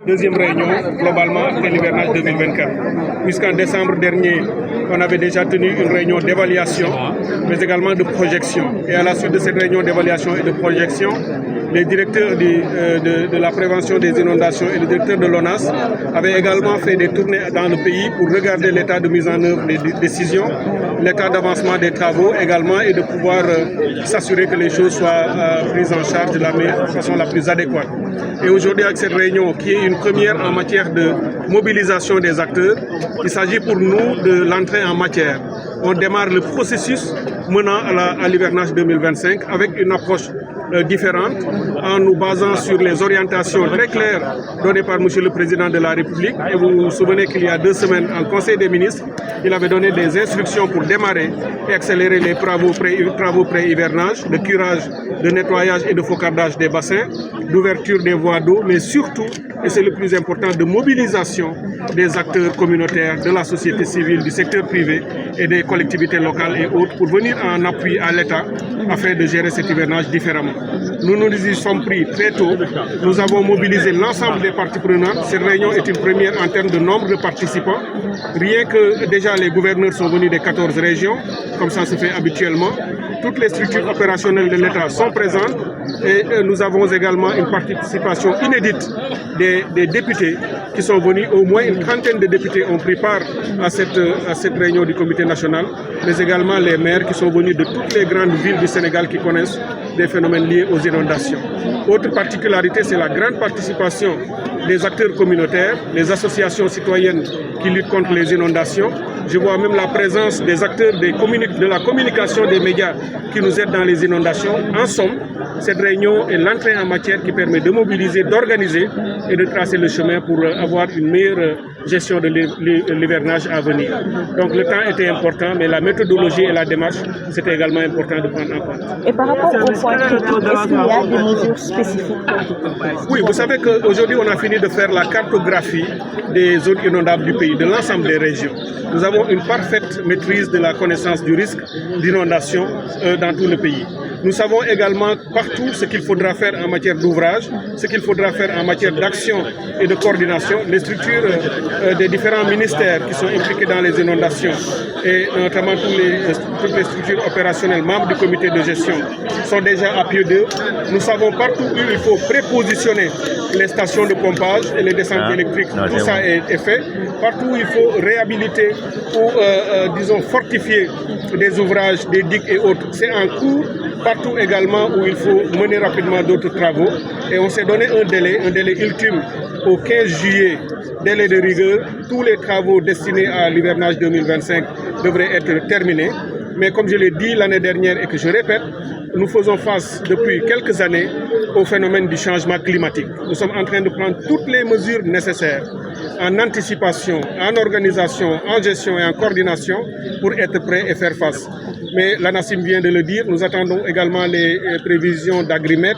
Deuxième réunion, globalement, après l'hivernage 2024. Puisqu'en décembre dernier, on avait déjà tenu une réunion d'évaluation, mais également de projection. Et à la suite de cette réunion d'évaluation et de projection, les directeurs de la prévention des inondations et le directeur de l'ONAS avaient également fait des tournées dans le pays pour regarder l'état de mise en œuvre des décisions, l'état d'avancement des travaux également, et de pouvoir s'assurer que les choses soient prises en charge de la façon la plus adéquate. Et aujourd'hui, avec cette réunion qui est une première en matière de mobilisation des acteurs, il s'agit pour nous de l'entrée en matière. On démarre le processus menant à l'hivernage 2025 avec une approche différente, en nous basant sur les orientations très claires données par M. le Président de la République. Et vous vous souvenez qu'il y a 2 semaines, en Conseil des ministres, il avait donné des instructions pour démarrer et accélérer les travaux pré-hivernage, de curage, de nettoyage et de focardage des bassins, d'ouverture des voies d'eau, mais surtout, et c'est le plus important, de mobilisation des acteurs communautaires, de la société civile, du secteur privé et des collectivités locales et autres pour venir en appui à l'État afin de gérer cet hivernage différemment. Nous nous y sommes pris très tôt. Nous avons mobilisé l'ensemble des parties prenantes. Cette réunion est une première en termes de nombre de participants. Rien que déjà les gouverneurs sont venus des 14 régions, comme ça se fait habituellement. Toutes les structures opérationnelles de l'État sont présentes et nous avons également une participation inédite des députés qui sont venus. Au moins une trentaine de députés ont pris part à cette réunion du comité national, mais également les maires qui sont venus de toutes les grandes villes du Sénégal qui connaissent des phénomènes liés aux inondations. Autre particularité, c'est la grande participation des acteurs communautaires, les associations citoyennes qui luttent contre les inondations. Je vois même la présence des acteurs de la communication des médias qui nous aident dans les inondations. En somme, cette réunion est l'entrée en matière qui permet de mobiliser, d'organiser et de tracer le chemin pour avoir une meilleure gestion de l'hivernage à venir. Donc le temps était important, mais la méthodologie et la démarche, c'était également important de prendre en compte. Et par rapport au point critique, est-ce qu'il y a des mesures spécifiques? Oui, vous savez qu'aujourd'hui, on a fini de faire la cartographie des zones inondables du pays, de l'ensemble des régions. Nous avons une parfaite maîtrise de la connaissance du risque d'inondation dans tout le pays. Nous savons également partout ce qu'il faudra faire en matière d'ouvrage, ce qu'il faudra faire en matière d'action et de coordination. Les structures des différents ministères qui sont impliqués dans les inondations et notamment toutes les structures opérationnelles membres du comité de gestion sont déjà à pied d'œuvre. Nous savons partout où il faut prépositionner les stations de pompage et les descentes électriques. Tout ça est fait. Partout où il faut réhabiliter ou, disons, fortifier des ouvrages, des digues et autres, c'est en cours. Partout également où il faut mener rapidement d'autres travaux. Et on s'est donné un délai ultime au 15 juillet, délai de rigueur. Tous les travaux destinés à l'hivernage 2025 devraient être terminés. Mais comme je l'ai dit l'année dernière et que je répète, nous faisons face depuis quelques années au phénomène du changement climatique. Nous sommes en train de prendre toutes les mesures nécessaires en anticipation, en organisation, en gestion et en coordination pour être prêts et faire face. Mais l'ANACIM vient de le dire, nous attendons également les prévisions d'Agrimet.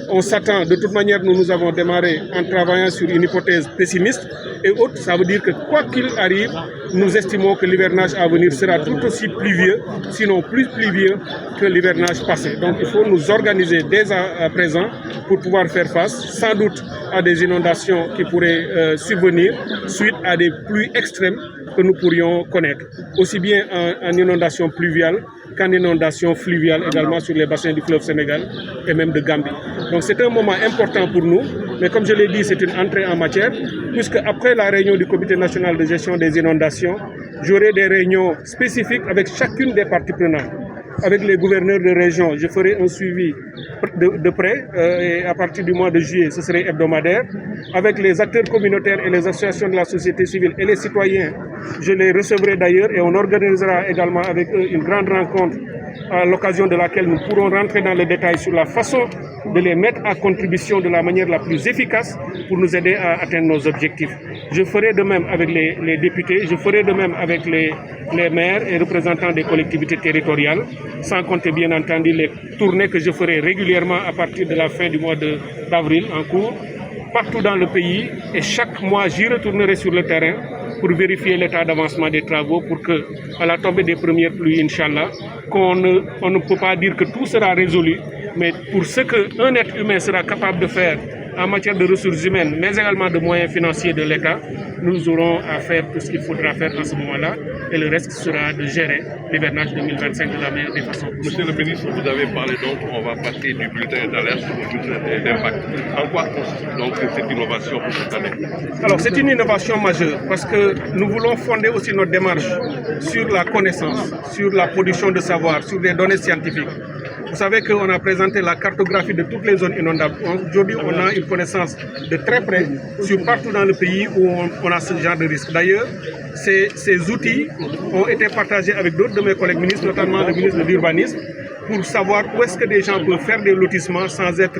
On s'attend, de toute manière, nous avons démarré en travaillant sur une hypothèse pessimiste et autre. Ça veut dire que quoi qu'il arrive, nous estimons que l'hivernage à venir sera tout aussi pluvieux, sinon plus pluvieux que l'hivernage passé. Donc il faut nous organiser dès à présent pour pouvoir faire face, sans doute à des inondations qui pourraient survenir suite à des pluies extrêmes que nous pourrions connaître, aussi bien en inondation pluviale qu'en inondation fluviale également sur les bassins du fleuve Sénégal et même de Gambie. Donc c'est un moment important pour nous, mais comme je l'ai dit, c'est une entrée en matière, puisque après la réunion du comité national de gestion des inondations, j'aurai des réunions spécifiques avec chacune des parties prenantes. Avec les gouverneurs de région, je ferai un suivi de près et à partir du mois de juillet, ce serait hebdomadaire. Avec les acteurs communautaires et les associations de la société civile et les citoyens, je les recevrai d'ailleurs et on organisera également avec eux une grande rencontre à l'occasion de laquelle nous pourrons rentrer dans le détail sur la façon de les mettre à contribution de la manière la plus efficace pour nous aider à atteindre nos objectifs. Je ferai de même avec les députés, je ferai de même avec les maires et représentants des collectivités territoriales, sans compter bien entendu les tournées que je ferai régulièrement à partir de la fin du mois d'avril en cours, partout dans le pays, et chaque mois j'y retournerai sur le terrain pour vérifier l'état d'avancement des travaux pour que, à la tombée des premières pluies, Inch'Allah, on ne peut pas dire que tout sera résolu, mais pour ce qu'un être humain sera capable de faire en matière de ressources humaines, mais également de moyens financiers de l'État, nous aurons à faire tout ce qu'il faudra faire en ce moment-là et le reste sera de gérer l'hivernage 2025 de la meilleure des façons. Monsieur le ministre, vous avez parlé donc on va passer du bulletin d'alerte au bulletin d'impact. En quoi consiste donc cette innovation pour cette année? Alors c'est une innovation majeure parce que nous voulons fonder aussi notre démarche sur la connaissance, sur la production de savoir, sur des données scientifiques. Vous savez qu'on a présenté la cartographie de toutes les zones inondables. Aujourd'hui, on a une connaissance de très près sur partout dans le pays où on a ce genre de risque. D'ailleurs, ces outils ont été partagés avec d'autres de mes collègues ministres, notamment le ministre de l'Urbanisme, pour savoir où est-ce que des gens peuvent faire des lotissements sans être